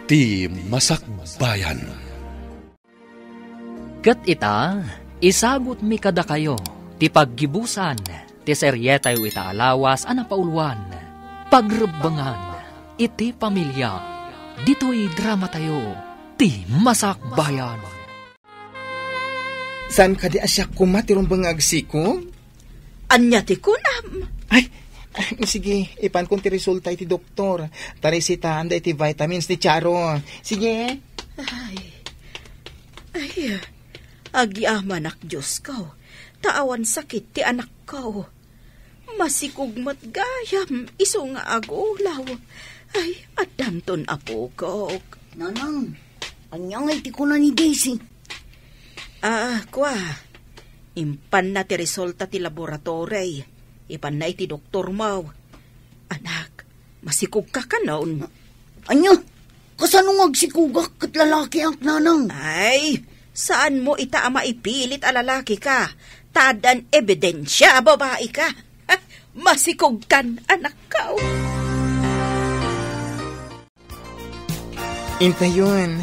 ti Masakbayan. Ket ita, isagot mi kada kayo, ti paggibusan, ti seryetayo ita alawas anapauluan, pagrebangan, iti pamilya, dito'y drama tayo, ti Masakbayan. Saan ka di asyak kumatirong bang agsiko? Anya ti kunam. Ay, sige, ipan kong ti resulta iti doktor. Tarisitahan da iti vitamins ni Charo. Sige. Ay, agiamanak Diyos ko. Taawan sakit ti anak ko. Masikog matgayam, iso nga agulaw. Ay, adanton apo ko. Nanang, anyang ay ti ko na ni Daisy. Kwa, impan na ti resulta ti laboratory. Ipan na iti doktor mo. Anak, masikog ka ka noon. Anya, kasanong agsikugak kat lalaki ang nanang? Ay, saan mo ita maipilit a lalaki ka? Tadan ebidensya, babae ka. Masikog kan, anak ka. Intayon,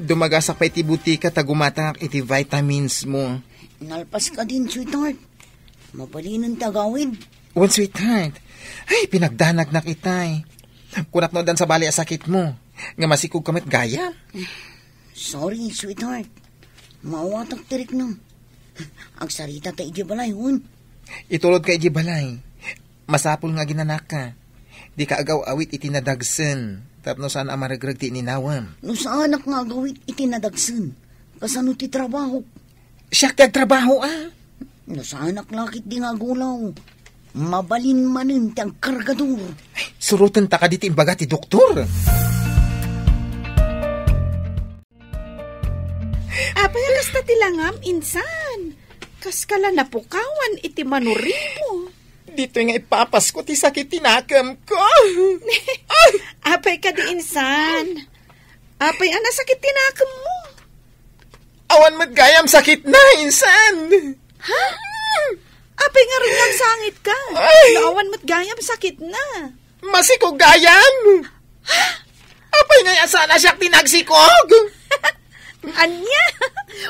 dumagasak pa iti butika tagumatang iti vitamins mo. Nalpas ka din, sweetheart. Mapalinan tagawin. One sweetheart, ay pinagdanag na kitay. Kunak no dan sa bali a sakit mo. Nga masikog kamit gaya. Sorry, sweetheart. Mawatak tirik nang. Ang sarita ta ijibalay, hun. Itulod ka ijibalay. Masapul nga ginanak ka. Di ka agaw awit itinadagsen. Tapno saan amaragrag ti ninawam. No sa anak nga agawit itinadagsen. Kasano ti trabaho. Siya kagtrabaho No sa anak lakit di nga gulaw. Mabalin manin ti ang kargador. Ay, surutan ta ka diti imbaga ti doktor. Apay alas na tilangam, insan. Kaskala napukawan iti manurimo. Dito nga ipapas ko ti sakit tinakam ko. Apay ka di insan. Apay ana sakit tinakam mo. Awan matgayam sakit na, insan. Ha? Apay nga rin nagsangit ka. Ay! Naawan mo't gayam sakit na. Masikog gayam. Apay nga sana siya tinagsikog. Anya?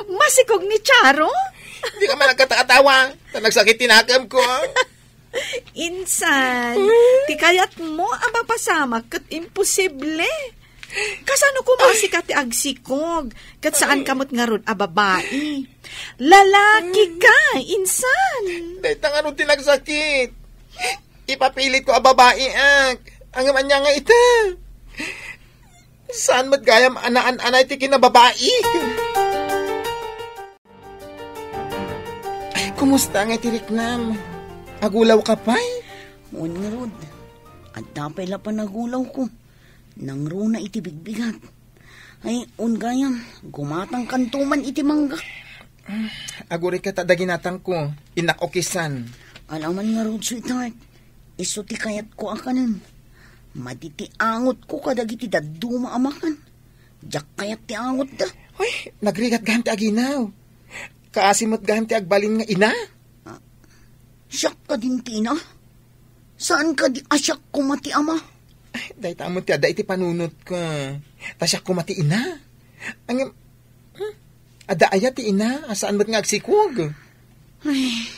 Masikog ni Charo? Hindi ka man nagkatakatawa na nagsakit tinakam ko. Insan, ti kayat mo ang mapasama kat imposible. Kasano kumasi ka ti agsikog? Kat saan kamot nga ron a babae? Lalaki ka, insan. Dahil tangan tinagsakit. Ipapilit ko a babae ang aman niya nga ita. Saan matgayam anaan-anay ti kinababae? Ay, kumusta nga ti Riknam? Agulaw ka pa'y? Unirod, at dapay la pa nagulaw ko. Nang runa iti bigbigat. Ay, ungayam, gumatang kantuman iti mangga. Aguri ka tadaginatang ko, inakokisan. Alaman nga rod, sweetheart, iso ti kayat ko akanan. Maditi angot ko kadagiti daduma amakan. Diyak kayat ti angot da. Uy, nagrigat ganti aginaw. Kaasimot ganti agbalin nga ina. Siyak ka din ti ina? Saan ka di asyak kumati ama? Ay, dahi tamot ti ada iti panunot ko. Tasyak kumati ina. Ang ada aya ti ina, saan ba't nga agsikog? Ay,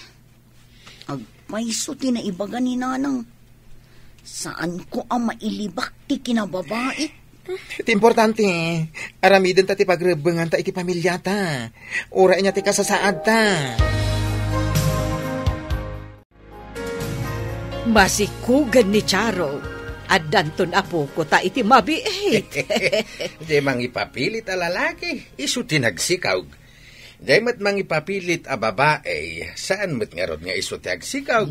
agpaiso ti na ibaga ni nanang. Saan ko ang mailibak ti kinababae? Iti importante, aramidon ta ti pagrebengan ta iti pamilya ta. Ura niya ti kasasaad ta. Masikugan ni Charo. At danton apo ko ta iti mabiit. Di mang ipapilit a lalaki, iso tinagsikaw. Di mat mang ipapilit a babae, saan mat nga rod nga iso tinagsikaw?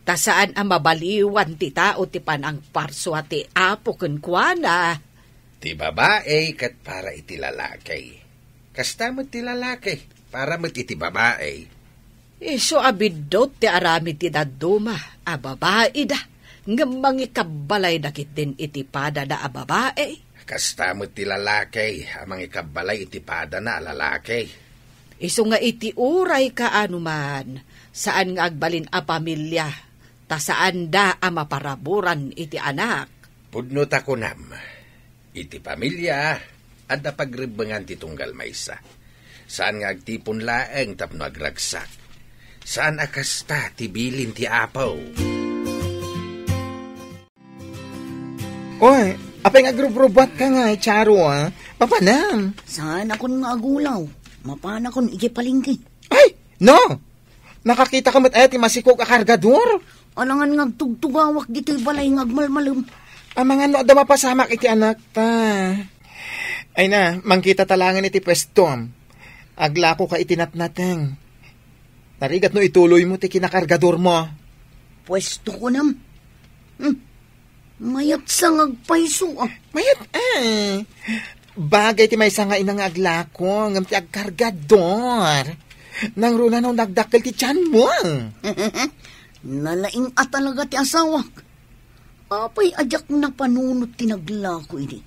Ta saan ang mabaliwan ti tao ti panang parso ati apo kunkwana. Ti babae kat para iti lalaki. Kasta mat ti lalaki, para mat iti babae. Iso abidot ti aramid ti daduma, a babae da. Ngamang ikabalay dakit din itipada na a babae. Kasta mo ti lalaki, amang ikabalay itipada na lalaki. Iso nga iti uray ka anuman, saan nga agbalin a pamilya, ta saan da a maparaburan iti anak. Pudno ta ko nam, Iti pamilya, at pagribangan ti tunggal maysa. Saan nga agtipon laeng tapno agragsak? Saan akasta ti bilin ti apaw? Oy, apay nga grubrubat ka nga, Charo, ha? Papanam. Saan akon nga agulaw? Mapana kon igipalingki. Ay, no! Nakakita ka mat ti masikog a kargador. Alangan nga tugtugawak dito'y balay nga agmalmalum. Ang mga no, da mapasamak iti anak ta. Ay na, mangkita talangan iti pwesto. Aglako ka itinatnateng. Narigat no ituloy mo ti kinakargador mo. Pwesto ko nam. Mayat sa ngagpaiso ah. Mayat bagay ti may nga inang aglako ngam ti agkargador. Nang runa nung nagdakkel ti tiyan mo. Nalaing at talaga ti asawak. Apay ajak na panunot tinaglako ini.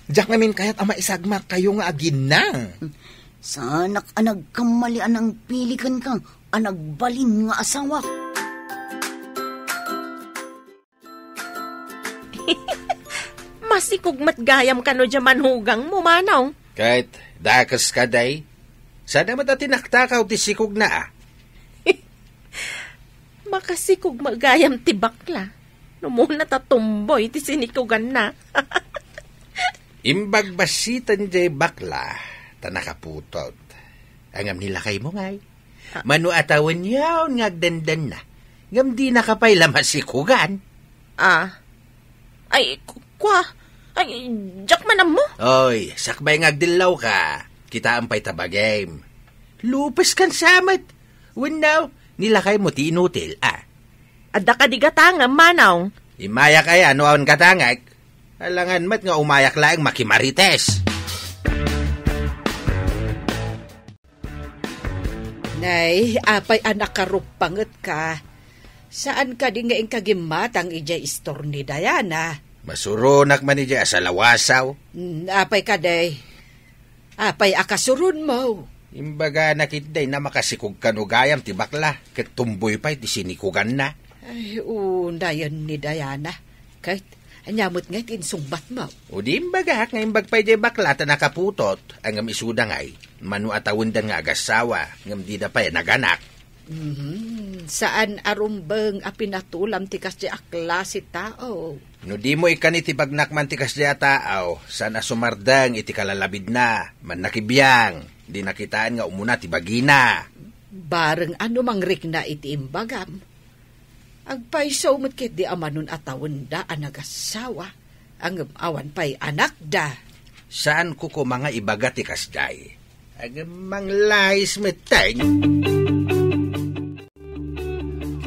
Diyak namin kaya't ama isagmak kayo nga agin na. Sanak anag kamalian ang pilikan kang anagbalin nga asawak. Masikog matgayam ka no dyaman hugang mo, Manong. Kahit dakas ka day, sana matatinaktakaw ti sikog na ah. Makasikog magayam ti bakla. No muna tatumboy ti sinikugan na. Imbag basitan jay bakla, tanakaputot. Angam nila kay mo ngay. Manu atawan yaw ngagdandan na. Ngam di nakapay lamasikugan. Ay, ay, jak manam mo. Oy, sakbay ngagdilaw ka. Kita ampay tabagame. Lupes kan samat. Winaw, nilakay mo ti inutil, ah. Adda ka di gatangam, Manong. Imaya kaya, no awan katangag. Alangan mat nga umayak laeng makimarites. Nay, apay anak karupanget ka. Saan ka di nga kagimatang ijay istor ni Diana? Masurunak man ija sa lawasaw. Apay ka day. Apay akasurun mo. Imbaga nakitday na makasikog kanugayam ti bakla. Ket tumboy pa iti sinikugan na. Ay, dayan ni Diana. Kahit anyamot nga tinsungbat mo. O di imbaga nga imbag pa iti bakla ta nakaputot. Ang isuda ngay. Manu atawundan nga agasawa. Ngam di da pa naganak. Saan arumbeng apinatulam tikas di akla si tao? No di mo ikan iti bagnakman tikas di tao. Saan asumardang iti kalalabid na. Man nakibiyang. Di nakitaan nga umuna ti bagina. Bareng ano mangrik na iti imbagam. Agpaiso mo't kit di amanon atawon da anagasawa. Ang awan pa'y anak da. Saan ko mga ibaga ti kasday? Ang manglais meteng.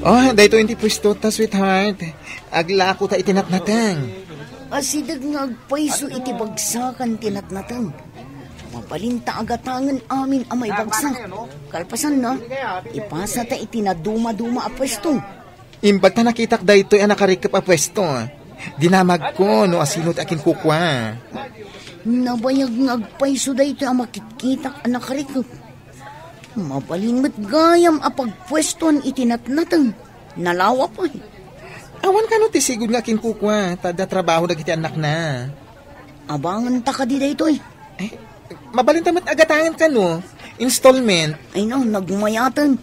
Oh, dahito hindi pwesto ta, sweetheart. Aglako ta itinatnatang. Asidag nga agpaiso iti bagsakan tinatnatang. Mapalinta agatangan amin amay bagsak. Kalpasan na, ipasa ta itinaduma-duma a pwesto. Imbag ta nakitak dahito ay nakarikap a pwesto. Dinamag ko no asinot akin kukwa. Nabayag nga agpaiso dahito ang makitkitak ang nakarikap. Mapalinmat gayam a pagpwestoan itinatnatang. Nalawa pa eh. Awan ka no tisigod nga akin kukwa. Tada trabaho na kiti anak na. Abangan ta ka di dahito eh. Mabalintamat agatangan ka no. Installment. Ay no, nagmayatan.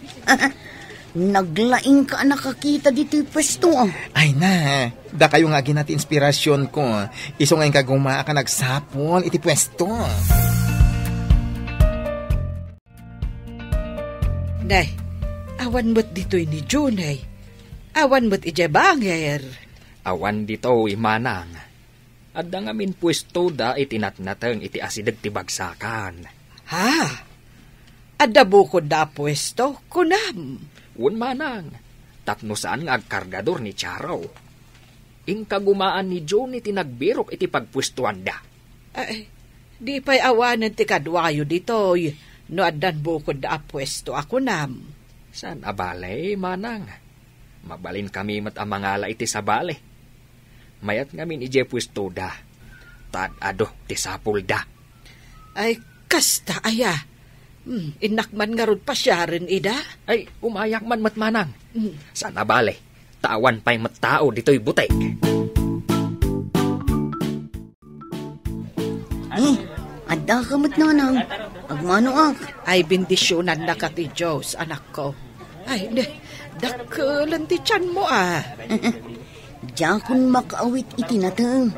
Naglaing ka nakakita dito yung pwesto ah. Ay na, da kayo nga ginati inspirasyon ko. Iso ngayon kaguma ka nagsapon iti pwesto. Nay, awan mo't dito'y ni Junay. Awan mo't ijabanger. Awan dito, imanang. Adda ngamin pwesto da itinatnatang iti asidag ti bagsakan. Ha? Adda bukod da pwesto? Kunam. Un manang, tapno saan nga agkargador ni Charaw. Ingkagumaan ni Johnny tinagbirok iti pagpwestuan da. Ay, di pa'y awanan ti kadwayo dito'y. No addan bukod da pwesto ako nam. San abale, manang? Mabalin kami mat amangala iti sabale. Mayat ngamin ije pwesto da. Tad ado ti sapul da. Ay, kasta aya. Inakman nga rod pa siya rin, ida. Ay, umayak man matmanang. San abale? Tawan pa'y mattao dito'y butek. Adda kamot nanang. Agmano ak. Ay, bendisyonan na ka ti Diyos, anak ko. Ay, dakkelan ti tiyan mo Diyan makaawit iti natang.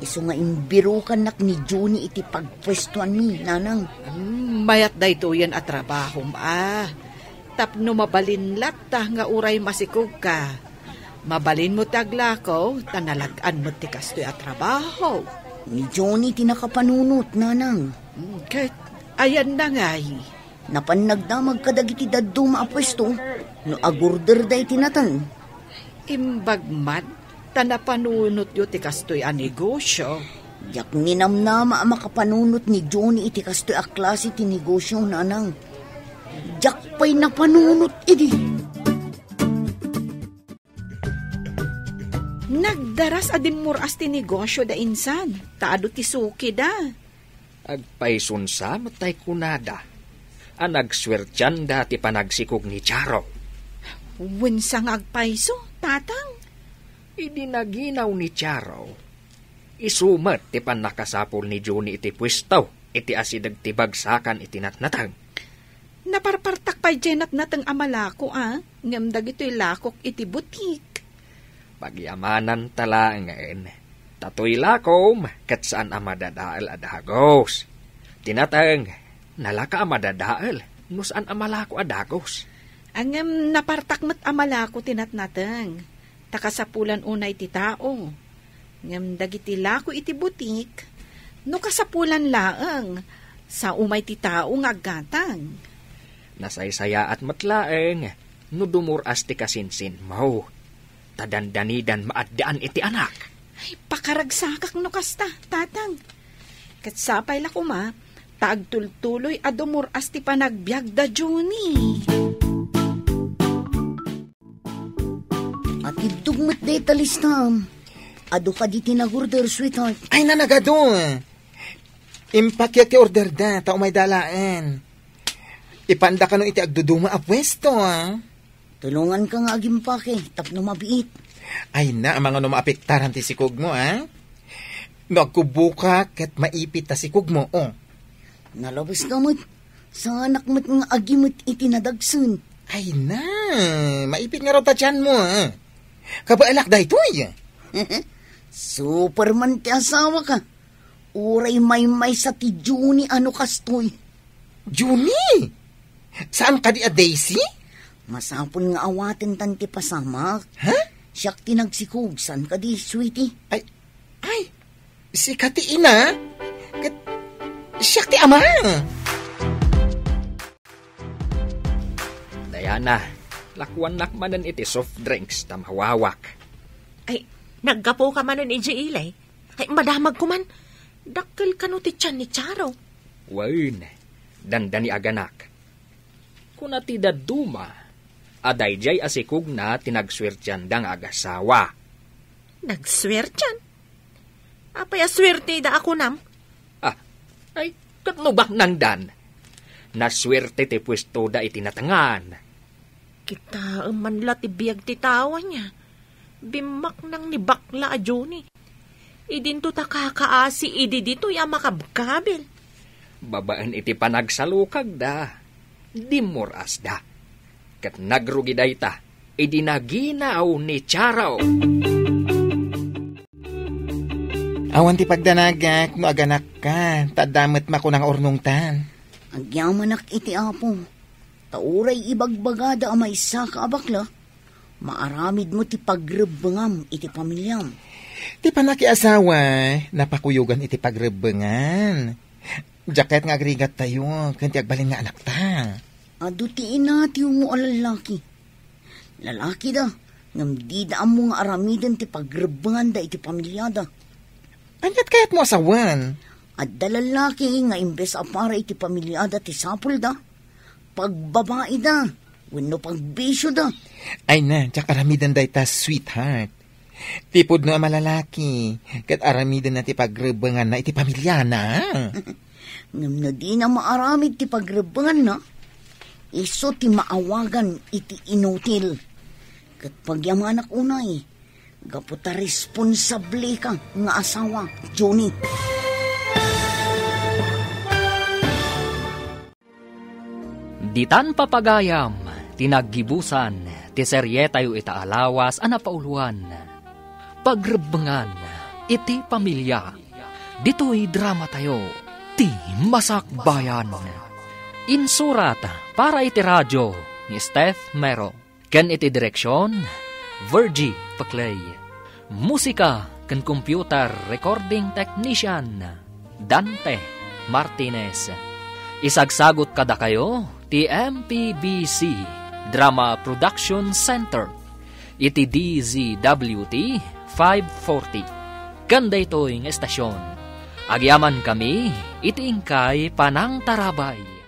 Iso nga imbirukan nak ni Juni iti pagpwestuan mi, nanang. Mayat da ito yan at trabaho Tapno mabalinlat ta nga uray masikog ka. Mabalin mo taglako, tanalagaan mo ti kastoy at trabaho. Ni Juni tinakapanunot, nanang. Kahit ayan na ngay. Napanagdamag kadagiti daddo maapwesto, no agurder da itinatan. Imbagman, tanapanunot yo ti kastoy a negosyo. Yak ninamnama makapanunot ni Johnny iti kastoy a klase ti negosyo, nanang. Jak pa'y napanunot idi. Nagdaras adimmuras ti negosyo da insan. Taado ti suki da. Agpaisun sa matay kunada. Anagswertyan da ti panagsikog ni Charo. Winsang agpaiso, tatang. Idinaginaw ni Charo. Isumat ti panakasapol ni Johnny iti pwistaw. Iti asidag ti bagsakan iti natnatang. Naparpartak pa jenat natang amalako ngamdag ito'y lakok iti butik. Pagyamanan talangan, tatoy lakom, kat saan amadadaal adagos. Tinatang, nalaka amadadaal, no saan amalako adagos. Ang napartakmat amalako tinatnatang, takasapulan unay ti tao. Ngam dagiti lako iti butik, no kasapulan laang, sa umay ti tao ngaggatang. Nasaysaya at matlaeng, no dumuras ti kasinsin mo. Tadandanidan maaddaan iti anak. Ay, pakaragsakak no kasta, tatang. Katsapay la kuma, taagtultuloy adumuras ti panagbiag da Johnny. At idugmat day talistam. Ado ka di tinagurder, sweetheart. Ay, nanagado. Impakyak ti order da, tao may dalaan. Ipanda ka no iti agduduma a pwesto, Tulungan ka nga agimpake, tapno mabiit. Ay na, ang mga maapektaran ti sikog mo, Nagkubuka ket maipit ta sikog mo, Nalabas ka mo't, sa anak mo't nga agimot iti nadagsun. Ay na, maipit nga raw ta tiyan mo, Kabaalak da ito'y. Superman ti asawa ka. Uray may sa ti Juni ano kastoy. Juni? Saan ka di a Daisy? Masapon nga awaten tan ti pasamak. Ha? Siyak tinagsikog, san ka di, sweetie? Ay, si kati ina? Siyak ti ama. Diana, lakuan nakmanan iti soft drinks tamawawak. Ay, naggapo ka man nun iji ilay. Ay, madamag ko man. Dakkel ka no ti tiyan ni Charo. Wain, dandani aganak. Kuna ti daduma, aday jay asikog na tinagswertyan dang agasawa. Nagswertyan? Apay aswerte da ako nam? Ay, katlubak nang dan. Naswerte ti pwesto da itinatangan. Kita manla ti biyag ti tawa niya. Bimak nang ni bakla a Johnny. Idinto ta kakaasi idi dito ya makabkabil. Babaan iti panagsalukag da. Dimuras da. Kat nagrugi da ita, idinaginaw ni Charo. Awan ti pagdanagak, no aganak ka, tadamat makunang ornungtan. Agyamanak iti apo. Tauray ibagbagada ama isa ka abakla. Maaramid mo ti pagrebengam iti pamilyam. Ti panakiasawa, napakuyugan iti pagrebengan. Jaket nga agrigat tayo, kanti agbalin nga anak ta. Ado ti ina ti mo alalaki. Lalaki da, ngam di da mo nga aramiden ti pagrebengan da iti pamilyada. Anyat kayat mo asawan? At dalalaki nga imbes apara iti pamilyada ti sapul da. Pagbabae da, wano pagbisyo da. Ay na, tsak aramidan da ita sweetheart. Tipod no malalaki, kat aramidan na ti pagrebengan na iti pamilyana. Ngam na di na maaramid ti pagrebengan na, iso ti maawagan iti inutil. Kat pagyamanak unay, gaputa responsable ka nga asawa, Johnny. Ditan papagayam, tinaggibusan, ti seryetayo itaalawas anapauluan. Pagrebengan, iti pamilya, dito'y drama tayo, ti Masakbayan. Insurat para iti radyo ni Steph Mero. Ken iti direksyon, Virgie Paclay. Musika ken computer recording technician, Dante Martinez. Isagsagot kada kayo, ti MPBC Drama Production Center. Iti DZWT 540. Kanda ito'y estasyon. Agyaman kami, iti ingkay panang tarabay.